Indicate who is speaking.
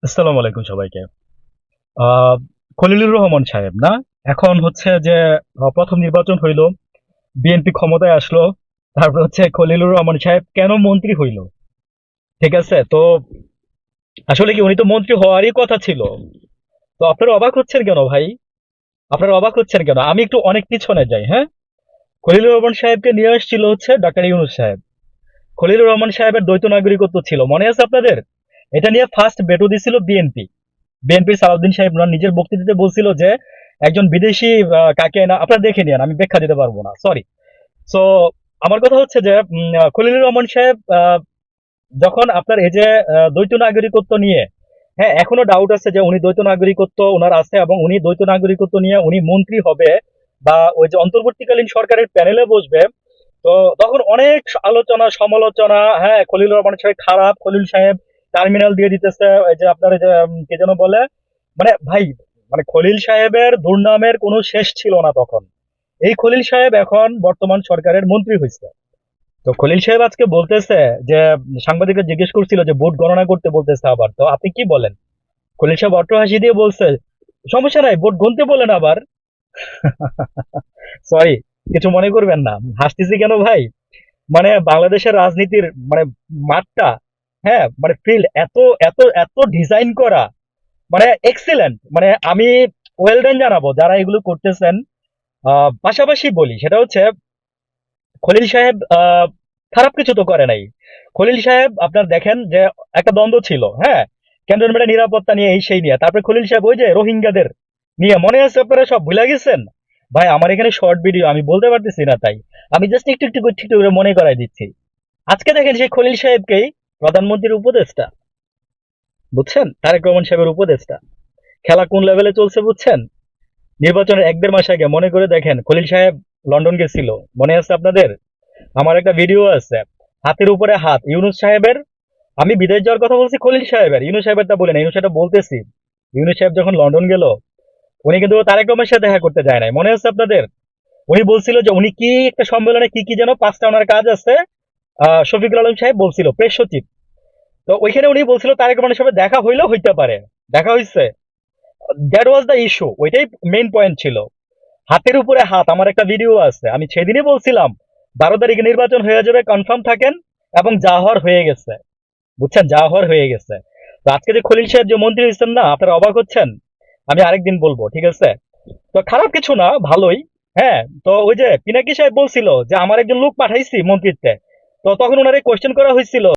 Speaker 1: আসসালামু আলাইকুম সবাইকে। আহ, খলিলুর রহমান সাহেব না, এখন হচ্ছে যে প্রথম নির্বাচন হইল, বিএনপি ক্ষমতায় আসলো, তারপর হচ্ছে খলিলুর রহমান সাহেব কেন মন্ত্রী হইল? ঠিক আছে, তো আসলে কি উনি তো মন্ত্রী হওয়ারই কথা ছিল। তো আপনারা অবাক হচ্ছেন কেন ভাই? আপনারা অবাক হচ্ছেন কেন? আমি একটু অনেক পিছনে যাই, হ্যাঁ। খলিলুর রহমান সাহেবকে নিয়ে আসছিল হচ্ছে ডাক্তার ইউনূস সাহেব। খলিলুর রহমান সাহেবের দ্বৈত নাগরিকত্ব ছিল, মনে আছে আপনাদের? এটা নিয়ে ফার্স্ট ভেটো দিছিল বিএনপি। বিএনপির সালাউদ্দিন সাহেব ওনার নিজের বক্তৃতাতে বলছিল যে একজন বিদেশি কাকে না, আপনারা দেখে নিন, আমি ব্যাখ্যা দিতে পারবো না, সরি। সো আমার কথা হচ্ছে যে খলিলুর রহমান সাহেব যখন আপনার এই যে দ্বৈত নাগরিকত্ব নিয়ে, হ্যাঁ, এখনো ডাউট আছে যে উনি দ্বৈত নাগরিকত্ব ওনার আছে এবং উনি দ্বৈত নাগরিকত্ব নিয়ে উনি মন্ত্রী হবে বা ওই যে অন্তর্বর্তীকালীন সরকারের প্যানেলে বসবে। তো তখন অনেক আলোচনা সমালোচনা, হ্যাঁ, খলিল রহমান সাহেব খারাপ, খলিল সাহেব টার্মিনাল দিয়ে দিতেছে, ওই যে আপনার এই যে কে যেন বলে, মানে ভাই, মানে খলিল সাহেবের দুর্নামের কোনো শেষ ছিল না তখন। এই খলিল সাহেব এখন বর্তমান সরকারের মন্ত্রী হয়েছে। তো খলিল সাহেব আজকে বলতেছে যে সাংবাদিকরা জিজ্ঞেস করছিল যে ভোট গণনা করতে বলতেছে আবার, তো আপনি কি বলেন? খলিল সাহেব অট্টহাসি দিয়ে বলছে, সমস্যা নাই, ভোট গুনতে বলেন আবার। সরি, কিছু মনে করবেন না, হাসতেছি কেন ভাই? মানে বাংলাদেশের রাজনীতির মানে মাঠটা, হ্যাঁ, মানে ফিল্ড এত এত এত ডিজাইন করা, মানে এক্সিলেন্ট, মানে আমি ওয়েল ডান জানাবো যারা এগুলো করতেছেন। পাশাপাশি বলি সেটা হচ্ছে খলিল সাহেব খারাপ কিছু তো করে নাই। খলিল সাহেব আপনার দেখেন যে একটা দ্বন্দ্ব ছিল, হ্যাঁ, ক্যান্টনমেন্টের নিরাপত্তা নিয়ে এই সেই নিয়ে, তারপরে খলিল সাহেব ওই যে রোহিঙ্গাদের নিয়ে, মনে আছে আপনারা সব ভুলে গেছেন? ভাই আমার এখানে শর্ট ভিডিও, আমি বলতে পারতেছি না, তাই আমি জাস্ট একটু একটু একটু একটু করে মনে করাই দিচ্ছি। আজকে দেখেন সেই খলিল সাহেবকেই প্রধানমন্ত্রীর উপদেষ্টা, বুঝছেন, তারেক রহমান সাহেবের উপদেষ্টা। খেলা কোন লেভেলে চলছে বুঝছেন? নির্বাচনের এক দেড় মাস আগে মনে করে দেখেন খলিল সাহেব লন্ডন গেছিল, মনে আছে আপনাদের? আমার একটা ভিডিও আছে, হাতের উপরে হাত ইউনুস সাহেবের। আমি বিদেশ যাওয়ার কথা বলছি খলিল সাহেবের, ইউনুস সাহেবেরটা বলে না, ইউনুস সাহেবটা বলতেছি। ইউনুস সাহেব যখন লন্ডন গেল, উনি কিন্তু তারেক রহমানের সাথে দেখা করতে যায় নাই, মনে আছে আপনাদের? উনি বলছিল যে উনি কি একটা সম্মেলনে কি কি যেন পাঁচটা ওনার কাজ আছে। শফিকুল আলম সাহেব বলছিল, প্রেস সচিব। তো ওইখানে উনি বলছিল তারেক রহমানের সাথে দেখা হইলেও হইতে পারে, দেখা হইছে। দ্যাট ওয়াজ দ্য ইস্যু, ওইটাই মেইন পয়েন্ট ছিল। হাতের উপরে হাত, আমার একটা ভিডিও আছে, আমি সেদিনই বলছিলাম 12 তারিখে নির্বাচন হয়ে যাবে, কনফার্ম থাকেন। এবং যা হওয়ার হয়ে গেছে, বুঝছেন, যা হওয়ার হয়ে গেছে। তো আজকে যে খলিল সাহেব যে মন্ত্রী হয়েছেন না, আপনারা অবাক হচ্ছেন, আমি আরেকদিন বলবো, ঠিক আছে? তো খারাপ কিছু না, ভালোই। হ্যাঁ, তো ওই যে পিনাকি সাহেব বলছিল যে আমার একজন লোক পাঠাইছি মন্ত্রিত্বে, তো তখন ওনারে কোয়েশ্চেন করা হয়েছিল